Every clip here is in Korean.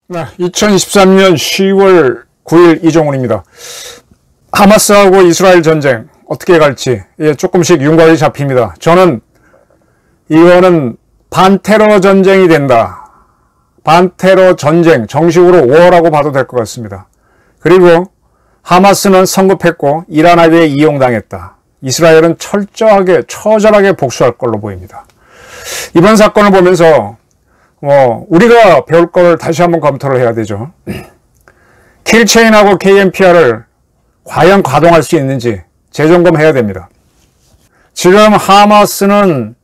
네, 2023년 10월 9일 이종훈입니다. 하마스하고 이스라엘 전쟁 어떻게 갈지 조금씩 윤곽이 잡힙니다. 저는 이거는 반테러 전쟁이 된다. 반테러 전쟁, 정식으로 워라고 봐도 될 것 같습니다. 그리고 하마스는 성급했고 이란 합의에 이용당했다. 이스라엘은 처절하게 복수할 걸로 보입니다. 이번 사건을 보면서 우리가 배울 걸 다시 한번 검토를 해야 되죠. 킬체인하고 KMPR을 과연 가동할 수 있는지 재점검해야 됩니다. 지금 하마스는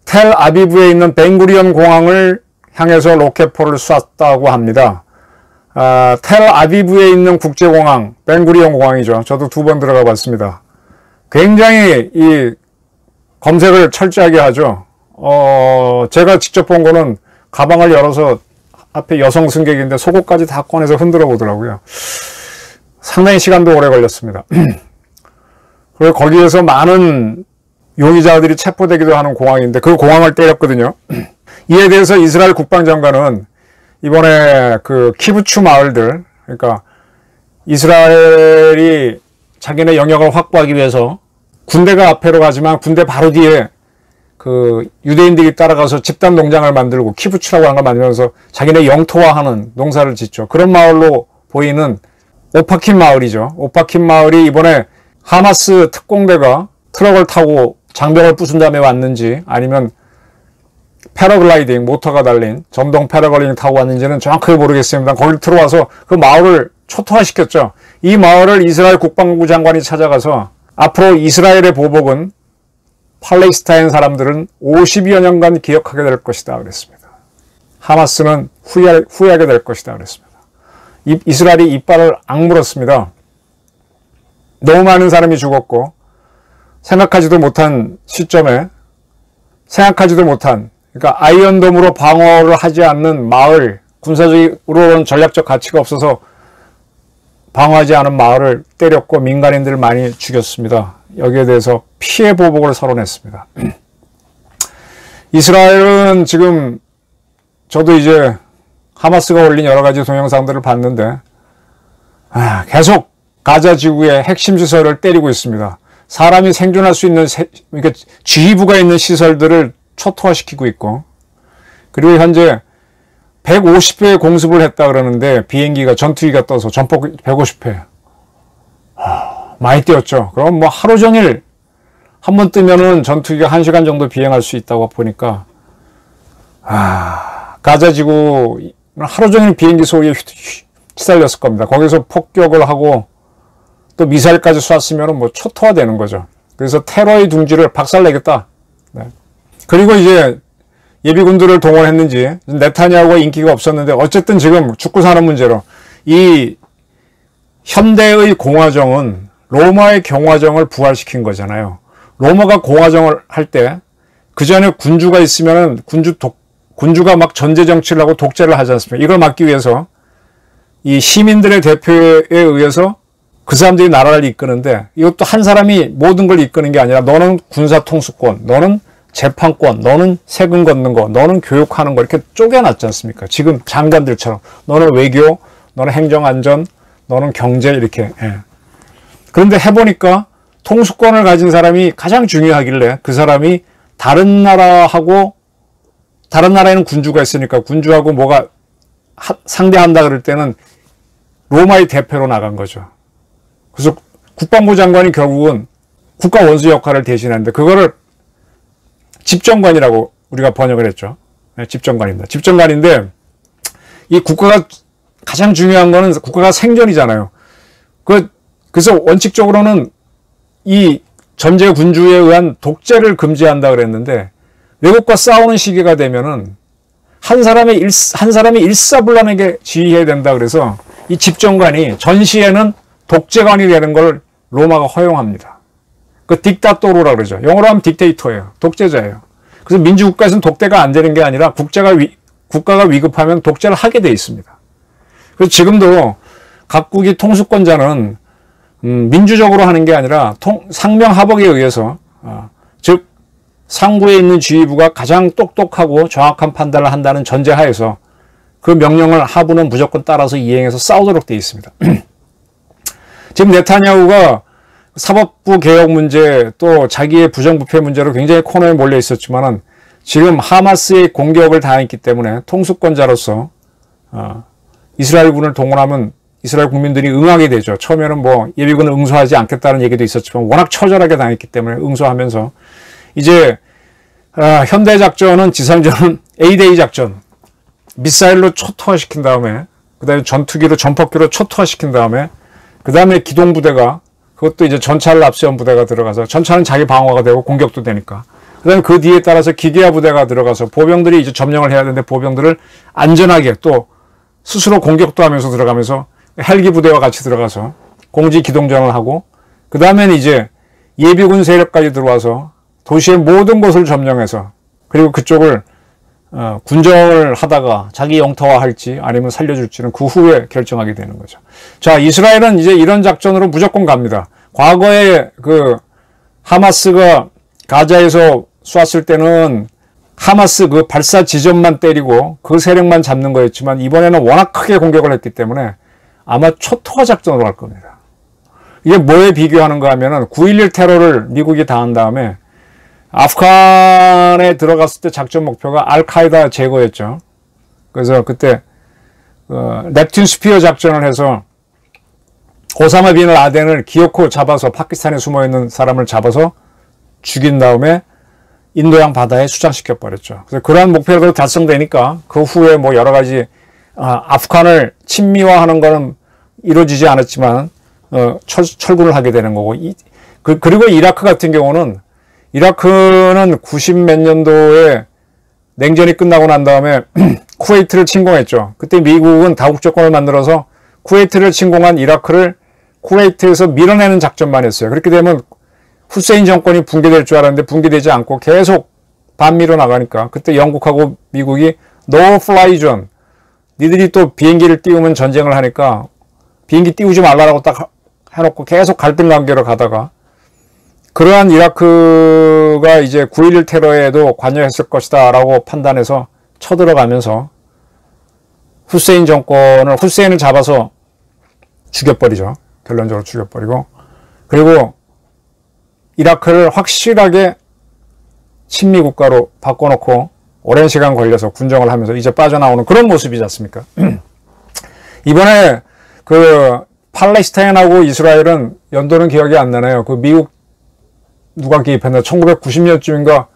텔아비브에 있는 벤구리온 공항을 향해서 로켓포를 쐈다고 합니다. 텔아비브에 있는 국제공항, 벤구리온 공항이죠. 저도 2번 들어가 봤습니다. 굉장히 이 검색을 철저하게 하죠. 제가 직접 본 거는 가방을 열어서 앞에 여성 승객인데 속옷까지 다 꺼내서 흔들어 보더라고요. 상당히 시간도 오래 걸렸습니다. 그리고 거기에서 많은 용의자들이 체포되기도 하는 공항인데 그 공항을 때렸거든요. 이에 대해서 이스라엘 국방장관은 이번에 그 키부츠 마을들, 그러니까 이스라엘이 자기네 영역을 확보하기 위해서 군대가 앞에로 가지만 군대 바로 뒤에 그 유대인들이 따라가서 집단 농장을 만들고 키부츠라고 하는 걸 만들면서 자기네 영토화하는 농사를 짓죠. 그런 마을로 보이는 오파킨 마을이죠. 오파킨 마을이 이번에 하마스 특공대가 트럭을 타고 장벽을 부순 다음에 왔는지 아니면 패러글라이딩, 모터가 달린 전동 패러글라이딩 타고 왔는지는 정확하게 모르겠습니다. 거기 들어와서 그 마을을 초토화시켰죠. 이 마을을 이스라엘 국방부 장관이 찾아가서 앞으로 이스라엘의 보복은 팔레스타인 사람들은 50여 년간 기억하게 될 것이다 그랬습니다. 하마스는 후회하게 될 것이다 그랬습니다. 이스라엘이 이빨을 악물었습니다. 너무 많은 사람이 죽었고 생각하지도 못한 시점에 그러니까 아이언돔으로 방어를 하지 않는 마을, 군사적으로는 전략적 가치가 없어서 방어하지 않은 마을을 때렸고 민간인들을 많이 죽였습니다. 여기에 대해서 피해 보복을 선언했습니다. 이스라엘은 지금 저도 이제 하마스가 올린 여러 가지 동영상들을 봤는데 계속 가자 지구의 핵심 시설을 때리고 있습니다. 사람이 생존할 수 있는 그러니까 지휘부가 있는 시설들을 초토화시키고 있고, 그리고 현재 150회의 공습을 했다 그러는데 비행기가 전투기가 떠서 전폭 150회 많이 뛰었죠. 그럼 뭐 하루 종일 한 번 뜨면은 전투기가 1시간 정도 비행할 수 있다고 보니까 가자 지구는 하루 종일 비행기 소리에 휘달렸을 겁니다. 거기서 폭격을 하고 또 미사일까지 쐈으면 뭐 초토화되는 거죠. 그래서 테러의 둥지를 박살내겠다. 네. 그리고 이제 예비군들을 동원했는지 네타냐후가 인기가 없었는데 어쨌든 지금 죽고 사는 문제로 이 현대의 공화정은 로마의 경화정을 부활시킨 거잖아요. 로마가 공화정을 할 때 그 전에 군주가 있으면 군주가 막 전제 정치를 하고 독재를 하지 않습니까? 이걸 막기 위해서 이 시민들의 대표에 의해서 그 사람들이 나라를 이끄는데 이것도 한 사람이 모든 걸 이끄는 게 아니라 너는 군사 통수권, 너는 재판권, 너는 세금 걷는 거, 너는 교육하는 거 이렇게 쪼개놨지 않습니까? 지금 장관들처럼 너는 외교, 너는 행정안전, 너는 경제 이렇게. 그런데 해보니까 통수권을 가진 사람이 가장 중요하길래 그 사람이 다른 나라하고 다른 나라에는 군주가 있으니까 군주하고 뭐가 상대한다 그럴 때는 로마의 대표로 나간 거죠. 그래서 국방부 장관이 결국은 국가 원수 역할을 대신하는데 그거를 집정관이라고 우리가 번역을 했죠. 집정관입니다. 집정관인데 이 국가가 가장 중요한 거는 국가가 생존이잖아요. 그래서 원칙적으로는 이 전제 군주에 의한 독재를 금지한다 그랬는데 외국과 싸우는 시기가 되면은 한 사람이 일사불란하게 지휘해야 된다 그래서 이 집정관이 전시에는 독재관이 되는 걸 로마가 허용합니다. 그 딕타토르라 그러죠. 영어로 하면 딕테이터예요. 독재자예요. 그래서 민주국가에서는 독재가 안 되는 게 아니라 국가가 위급하면 독재를 하게 돼 있습니다. 그래서 지금도 각국이 통수권자는 민주적으로 하는 게 아니라 상명하복에 의해서 즉 상부에 있는 지휘부가 가장 똑똑하고 정확한 판단을 한다는 전제하에서 그 명령을 하부는 무조건 따라서 이행해서 싸우도록 되어 있습니다. 지금 네타냐후가 사법부 개혁 문제 또 자기의 부정부패 문제로 굉장히 코너에 몰려 있었지만은 지금 하마스의 공격을 당했기 때문에 통수권자로서 이스라엘군을 동원하면 이스라엘 국민들이 응하게 되죠. 처음에는 뭐 예비군을 응수하지 않겠다는 얘기도 있었지만 워낙 처절하게 당했기 때문에 응수하면서 이제 현대작전은 지상전은 A-Day 작전 미사일로 초토화시킨 다음에 그 다음에 전투기로 전폭기로 초토화시킨 다음에 그 다음에 기동부대가 그것도 이제 전차를 앞세운 부대가 들어가서 전차는 자기 방어가 되고 공격도 되니까 그 다음에 그 뒤에 따라서 기계화 부대가 들어가서 보병들이 이제 점령을 해야 되는데 보병들을 안전하게 또 스스로 공격도 하면서 들어가면서 헬기 부대와 같이 들어가서 공지 기동전을 하고 그 다음에는 이제 예비군 세력까지 들어와서 도시의 모든 곳을 점령해서 그리고 그쪽을 군정을 하다가 자기 영토화할지 아니면 살려줄지는 그 후에 결정하게 되는 거죠. 자, 이스라엘은 이제 이런 작전으로 무조건 갑니다. 과거에 그 하마스가 가자에서 쐈을 때는 하마스 그 발사 지점만 때리고 그 세력만 잡는 거였지만 이번에는 워낙 크게 공격을 했기 때문에 아마 초토화 작전으로 갈 겁니다. 이게 뭐에 비교하는가 하면은 9.11 테러를 미국이 당한 다음에 아프간에 들어갔을 때 작전 목표가 알카이다 제거였죠. 그래서 그때 넵튠 스피어 작전을 해서 오사마 빈 라덴을 기어코 잡아서 파키스탄에 숨어있는 사람을 잡아서 죽인 다음에 인도양 바다에 수장시켜 버렸죠. 그래서 그러한 목표가 달성되니까 그 후에 뭐 여러 가지 아프간을 친미화하는 거는 이루어지지 않았지만 철군을 하게 되는 거고 그리고 이라크 같은 경우는 이라크는 90 몇 년도에 냉전이 끝나고 난 다음에 쿠웨이트를 침공했죠. 그때 미국은 다국조권을 만들어서 쿠웨이트를 침공한 이라크를 쿠웨이트에서 밀어내는 작전만 했어요. 그렇게 되면 후세인 정권이 붕괴될 줄 알았는데 붕괴되지 않고 계속 반미로 나가니까 그때 영국하고 미국이 No Fly Zone 니들이 또 비행기를 띄우면 전쟁을 하니까 비행기 띄우지 말라고 딱 해놓고 계속 갈등 관계로 가다가 그러한 이라크가 이제 9.11 테러에도 관여했을 것이다 라고 판단해서 쳐들어가면서 후세인을 잡아서 죽여버리죠. 결론적으로 죽여버리고 그리고 이라크를 확실하게 친미 국가로 바꿔놓고 오랜 시간 걸려서 군정을 하면서 이제 빠져나오는 그런 모습이지 않습니까? 이번에 그 팔레스타인하고 이스라엘은 연도는 기억이 안 나네요. 그 미국 누가 개입했나 1990년쯤인가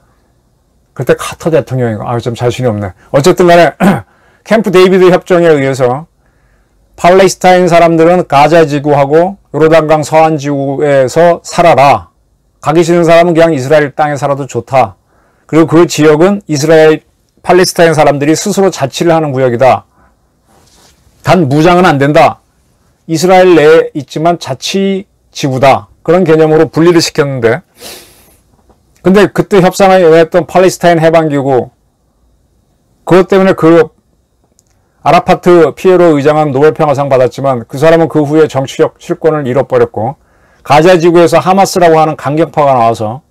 그때 카터 대통령인가 좀 자신이 없네. 어쨌든 간에 캠프 데이비드 협정에 의해서 팔레스타인 사람들은 가자 지구하고 요르단강 서안 지구에서 살아라. 가기 싫은 사람은 그냥 이스라엘 땅에 살아도 좋다. 그리고 그 지역은 팔레스타인 사람들이 스스로 자치를 하는 구역이다. 단 무장은 안 된다. 이스라엘 내에 있지만 자치 지구다. 그런 개념으로 분리를 시켰는데 근데 그때 협상에 응했던 팔레스타인 해방기구 그것 때문에 그 아라파트 피에로 의장은 노벨평화상 받았지만 그 사람은 그 후에 정치적 실권을 잃어버렸고 가자 지구에서 하마스라고 하는 강경파가 나와서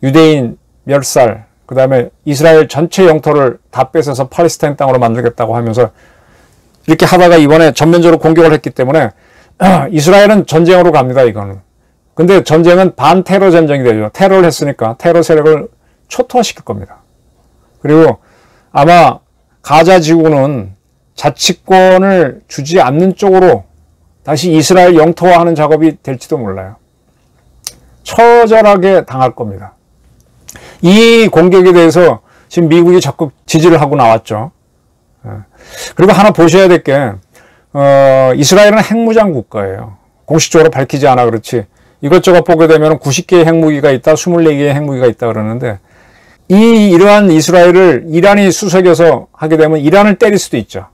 유대인 멸살 그 다음에 이스라엘 전체 영토를 다 뺏어서 팔레스타인 땅으로 만들겠다고 하면서 이렇게 하다가 이번에 전면적으로 공격을 했기 때문에 이스라엘은 전쟁으로 갑니다. 이거는. 근데 전쟁은 반테러 전쟁이 되죠. 테러를 했으니까 테러 세력을 초토화시킬 겁니다. 그리고 아마 가자 지구는 자치권을 주지 않는 쪽으로 다시 이스라엘 영토화하는 작업이 될지도 몰라요. 처절하게 당할 겁니다. 이 공격에 대해서 지금 미국이 적극 지지를 하고 나왔죠. 그리고 하나 보셔야 될 게 이스라엘은 핵무장 국가예요. 공식적으로 밝히지 않아 그렇지 이것저것 보게 되면 90개의 핵무기가 있다 24개의 핵무기가 있다 그러는데 이러한 이스라엘을 이란이 수색해서 하게 되면 이란을 때릴 수도 있죠.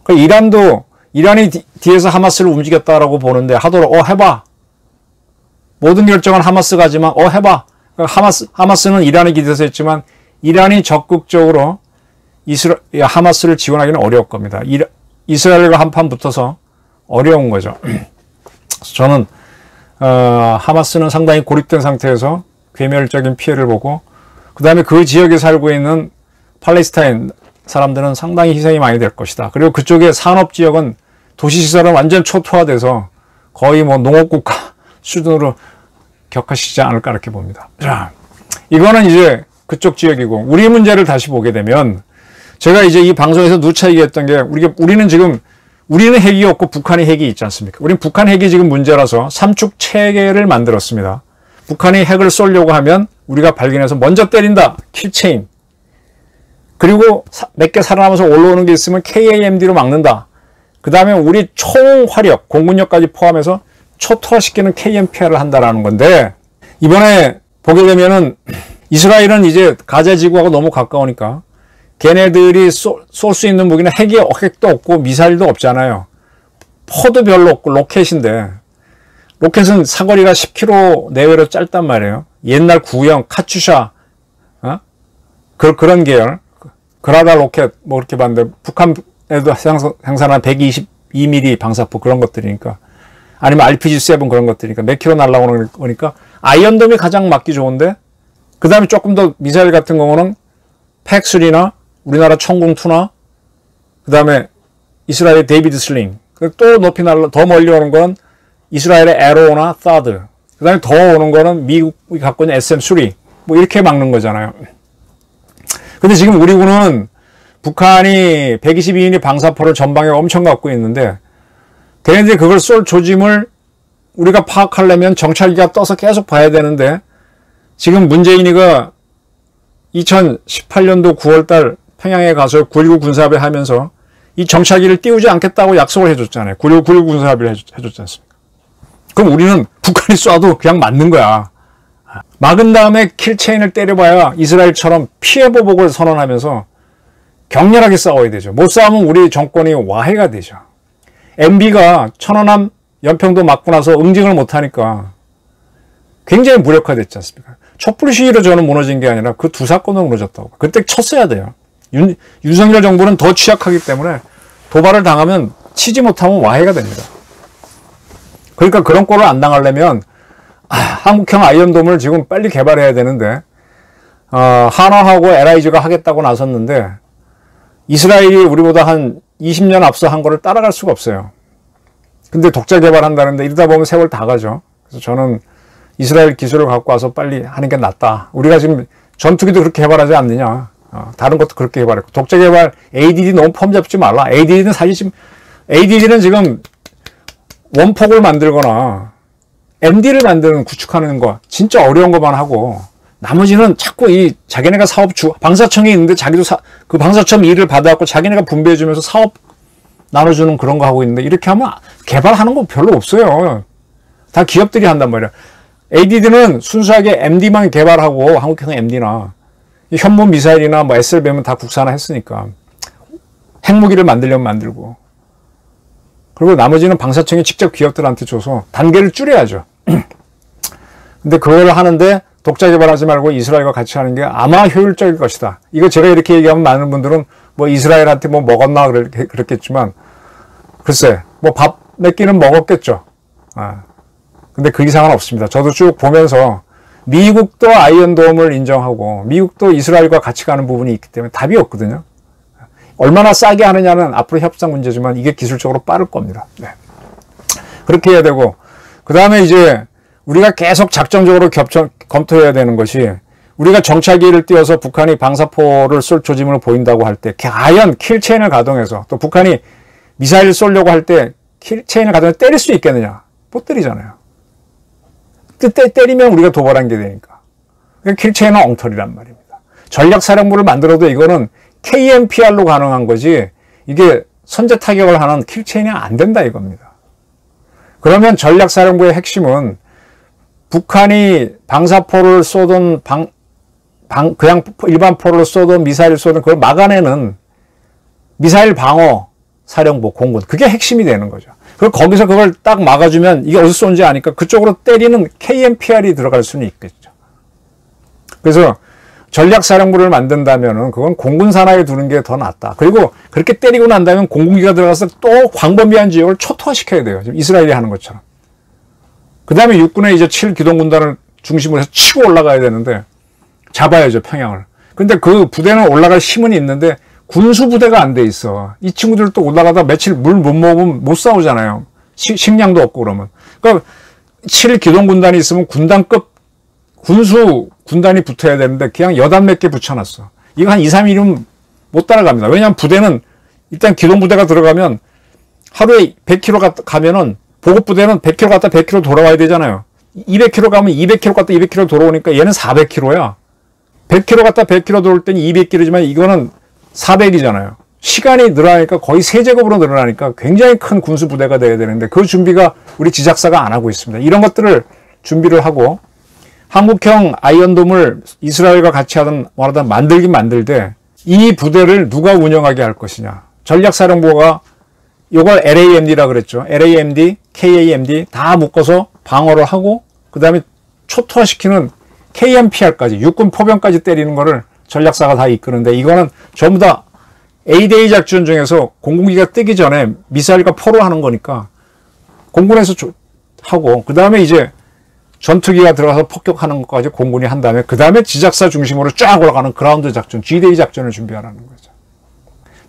그러니까 이란이 뒤에서 하마스를 움직였다라고 보는데 하도록 해봐. 모든 결정은 하마스가 하지만 해봐. 하마스는 이란이 기대서 했지만 이란이 적극적으로 하마스를 지원하기는 어려울 겁니다. 이스라엘과 한판 붙어서 어려운 거죠. 저는 하마스는 상당히 고립된 상태에서 괴멸적인 피해를 보고, 그 다음에 그 지역에 살고 있는 팔레스타인 사람들은 상당히 희생이 많이 될 것이다. 그리고 그쪽의 산업지역은 도시시설은 완전 초토화돼서 거의 뭐 농업국가 수준으로 격화시키지 않을까 이렇게 봅니다. 자, 이거는 이제 그쪽 지역이고, 우리 문제를 다시 보게 되면, 제가 이제 이 방송에서 누차 얘기했던 게, 우리는 핵이 없고 북한이 핵이 있지 않습니까? 우린 북한 핵이 지금 문제라서 삼축 체계를 만들었습니다. 북한이 핵을 쏘려고 하면 우리가 발견해서 먼저 때린다. 킬체인. 그리고 몇 개 살아남아서 올라오는 게 있으면 KAMD로 막는다. 그 다음에 우리 총화력, 공군력까지 포함해서 초토화시키는 KMPR을 한다라는 건데, 이번에 보게 되면은 이스라엘은 이제 가자 지구하고 너무 가까우니까 걔네들이 쏠 수 있는 무기는 핵도 없고 미사일도 없잖아요. 포도 별로 없고 로켓인데, 로켓은 사거리가 10km 내외로 짧단 말이에요. 옛날 구형 카츄샤 그런 계열, 그라다 로켓 뭐 그렇게 봤는데, 북한에도 생산한 122mm 방사포 그런 것들이니까, 아니면 RPG-7 그런 것들이니까 몇 킬로 날아오는 거니까 아이언돔이 가장 맞기 좋은데, 그 다음에 조금 더 미사일 같은 경우는 팩3나 우리나라 청궁2나 그 다음에 이스라엘의 데이비드 슬링, 또 높이 더 멀리 오는 거는 이스라엘의 에로나 사드, 그 다음에 더 오는 거는 미국이 갖고 있는 SM3, 뭐 이렇게 막는 거잖아요. 근데 지금 우리 군은 북한이 122mm 방사포를 전방에 엄청 갖고 있는데, 걔네들이 그걸 쏠 조짐을 우리가 파악하려면 정찰기가 떠서 계속 봐야 되는데, 지금 문재인이가 2018년도 9월달 평양에 가서 9.19 군사합의 하면서 이 정찰기를 띄우지 않겠다고 약속을 해줬잖아요. 9.19 군사합의를 해줬지 않습니까? 그럼 우리는 북한이 쏴도 그냥 맞는 거야. 막은 다음에 킬체인을 때려봐야 이스라엘처럼 피해보복을 선언하면서 격렬하게 싸워야 되죠. 못 싸우면 우리 정권이 와해가 되죠. MB가 천안함 연평도 맞고 나서 응징을 못하니까 굉장히 무력화됐지 않습니까? 촛불 시위로 저는 무너진 게 아니라 그 두 사건으로 무너졌다고. 그때 쳤어야 돼요. 윤석열 정부는 더 취약하기 때문에 도발을 당하면 치지 못하면 와해가 됩니다. 그러니까 그런 꼴을 안 당하려면 한국형 아이언돔을 지금 빨리 개발해야 되는데, 한화하고 LIG가 하겠다고 나섰는데 이스라엘이 우리보다 한 20년 앞서 한 거를 따라갈 수가 없어요. 근데 독자 개발한다는데 이러다 보면 세월 다 가죠. 그래서 저는 이스라엘 기술을 갖고 와서 빨리 하는 게 낫다. 우리가 지금 전투기도 그렇게 개발하지 않느냐. 다른 것도 그렇게 개발했고, 독자 개발 ADD 너무 폼 잡지 말라. ADD는 지금 원폭을 만들거나 MD를 만드는 구축하는 거 진짜 어려운 것만 하고, 나머지는 자꾸 자기네가 방사청이 있는데 자기도 그 방사청 일을 받아갖고 자기네가 분배해주면서 사업 나눠주는 그런 거 하고 있는데, 이렇게 하면 개발하는 거 별로 없어요. 다 기업들이 한단 말이야. ADD는 순수하게 MD만 개발하고, 한국형 MD나 현무 미사일이나 뭐 SLBM은 다 국산화했으니까 핵무기를 만들려면 만들고, 그리고 나머지는 방사청이 직접 기업들한테 줘서 단계를 줄여야죠. 근데 그걸 하는데 독자 개발하지 말고 이스라엘과 같이 하는 게 아마 효율적일 것이다. 이거 제가 이렇게 얘기하면 많은 분들은 뭐 이스라엘한테 뭐 먹었나 그랬겠지만, 글쎄 뭐 밥 몇 끼는 먹었겠죠. 근데 그 이상은 없습니다. 저도 쭉 보면서 미국도 아이언돔을 인정하고 미국도 이스라엘과 같이 가는 부분이 있기 때문에 답이 없거든요. 얼마나 싸게 하느냐는 앞으로 협상 문제지만 이게 기술적으로 빠를 겁니다. 네. 그렇게 해야 되고, 그 다음에 이제 우리가 계속 작전적으로 검토해야 되는 것이, 우리가 정찰기를 띄워서 북한이 방사포를 쏠 조짐을 보인다고 할 때 과연 킬체인을 가동해서, 또 북한이 미사일을 쏘려고 할 때 킬체인을 가동해서 때릴 수 있겠느냐? 못 때리잖아요. 때리면 우리가 도발한 게 되니까. 그러니까 킬체인은 엉터리란 말입니다. 전략사령부를 만들어도 이거는 KMPR로 가능한 거지, 이게 선제 타격을 하는 킬체인이 안 된다 이겁니다. 그러면 전략사령부의 핵심은 북한이 방사포를 쏘든 그냥 일반 포를 쏘든 미사일을 쏘든 그걸 막아내는 미사일 방어 사령부 공군, 그게 핵심이 되는 거죠. 그리고 거기서 그걸 딱 막아주면 이게 어디서 쏜지 아니까 그쪽으로 때리는 KMPR이 들어갈 수는 있겠죠. 그래서 전략사령부를 만든다면은 그건 공군 산하에 두는 게 더 낫다. 그리고 그렇게 때리고 난 다음에 공군기가 들어가서 또 광범위한 지역을 초토화시켜야 돼요. 지금 이스라엘이 하는 것처럼. 그 다음에 육군의 이제 7기동군단을 중심으로 해서 치고 올라가야 되는데 잡아야죠, 평양을. 근데 그 부대는 올라갈 힘은 있는데 군수부대가 안 돼 있어. 이 친구들 또 올라가다 며칠 물 못 먹으면 못 싸우잖아요. 식량도 없고 그러면. 그러니까 7기동군단이 있으면 군단급 군수 군단이 붙어야 되는데 그냥 여단 몇 개 붙여놨어. 이거 한 2, 3일이면 못 따라갑니다. 왜냐하면 부대는 일단 기동부대가 들어가면 하루에 100km 가면은 보급부대는 100km 갔다 100km 돌아와야 되잖아요. 200km 가면 200km 갔다 200km 돌아오니까 얘는 400km야. 100km 갔다 100km 돌아올 때는 200km지만 이거는 400이잖아요. 시간이 늘어나니까 거의 3제곱으로 늘어나니까 굉장히 큰 군수부대가 돼야 되는데 그 준비가 우리 지작사가 안 하고 있습니다. 이런 것들을 준비를 하고 한국형 아이언돔을 이스라엘과 같이 원하던 만들긴 만들되 이 부대를 누가 운영하게 할 것이냐. 전략사령부가 이걸 LAMD라 그랬죠. LAMD, KAMD 다 묶어서 방어를 하고 그 다음에 초토화시키는 KMPR까지 육군 포병까지 때리는 거를 전략사가 다 이끄는데 이거는 전부 다 A-Day 작전 중에서 공군기가 뜨기 전에 미사일과 포로 하는 거니까 공군에서 하고 그 다음에 이제 전투기가 들어가서 폭격하는 것까지 공군이 한 다음에 그 다음에 지작사 중심으로 쫙 올라가는 그라운드 작전, G-Day 작전을 준비하라는 거죠.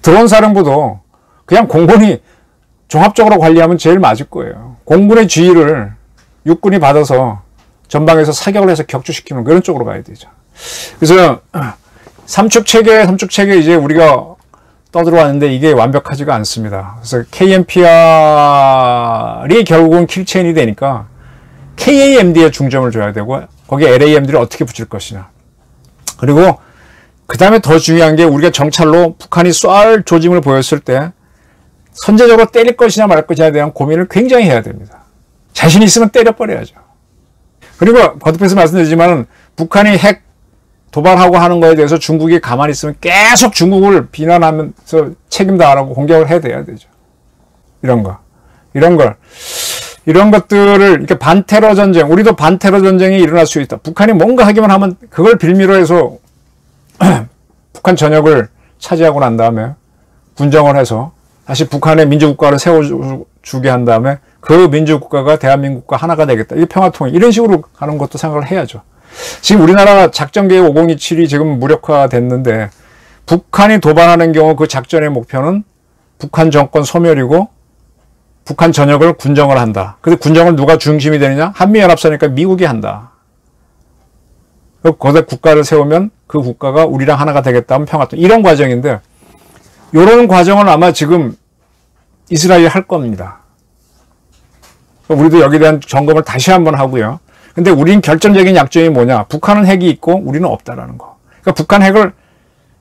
드론 사령부도 그냥 공군이 종합적으로 관리하면 제일 맞을 거예요. 공군의 지휘를 육군이 받아서 전방에서 사격을 해서 격추시키는 그런 쪽으로 가야 되죠. 그래서 삼축 체계 이제 우리가 떠들어왔는데 이게 완벽하지가 않습니다. 그래서 KMPR이 결국은 킬체인이 되니까 KAMD에 중점을 줘야 되고 거기에 LAMD를 어떻게 붙일 것이냐. 그리고 그 다음에 더 중요한 게 우리가 정찰로 북한이 쏠 조짐을 보였을 때 선제적으로 때릴 것이냐 말 것이냐에 대한 고민을 굉장히 해야 됩니다. 자신 있으면 때려버려야죠. 그리고 거듭해서 말씀드리지만 북한이 핵 도발하고 하는 거에 대해서 중국이 가만히 있으면 계속 중국을 비난하면서 책임다하라고 공격을 해야 되죠. 이런 것들을 이렇게 반테러 전쟁, 우리도 반테러 전쟁이 일어날 수 있다. 북한이 뭔가 하기만 하면 그걸 빌미로 해서 북한 전역을 차지하고 난 다음에 군정을 해서 다시 북한의 민주국가를 세워주게 한 다음에 그 민주국가가 대한민국과 하나가 되겠다. 이게 평화통일. 이런 식으로 가는 것도 생각을 해야죠. 지금 우리나라 작전계획 5027이 지금 무력화됐는데 북한이 도발하는 경우 그 작전의 목표는 북한 정권 소멸이고 북한 전역을 군정을 한다. 근데 군정을 누가 중심이 되느냐? 한미연합사니까 미국이 한다. 거기다 국가를 세우면 그 국가가 우리랑 하나가 되겠다 하면 평화통일. 이런 과정인데 이런 과정을 아마 지금 이스라엘이 할 겁니다. 우리도 여기에 대한 점검을 다시 한번 하고요. 근데 우린 결정적인 약점이 뭐냐? 북한은 핵이 있고 우리는 없다라는 거. 그러니까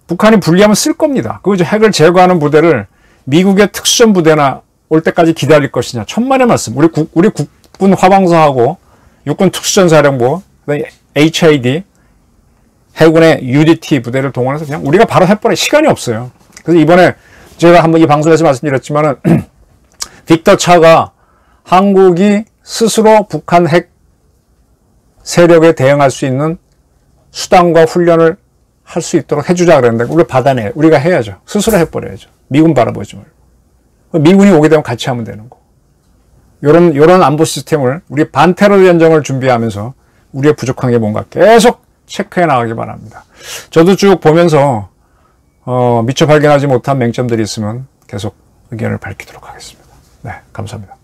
북한이 불리하면 쓸 겁니다. 그 핵을 제거하는 부대를 미국의 특수전 부대나 올 때까지 기다릴 것이냐. 천만의 말씀. 우리 국군 화방사하고 육군 특수전사령부, HID, 해군의 UDT 부대를 동원해서 그냥 우리가 바로 해버려. 시간이 없어요. 그래서 이번에 제가 한번 이 방송에서 말씀드렸지만은 빅터 차가 한국이 스스로 북한 핵 세력에 대응할 수 있는 수단과 훈련을 할 수 있도록 해주자 그랬는데 우리가 해야죠. 스스로 해버려야죠. 미군 바라보지 말고. 미군이 오게 되면 같이 하면 되는 거. 요런 안보 시스템을 우리 반테러 전쟁을 준비하면서 우리의 부족한 게 뭔가 계속 체크해 나가기 바랍니다. 저도 쭉 보면서 미처 발견하지 못한 맹점들이 있으면 계속 의견을 밝히도록 하겠습니다. 네, 감사합니다.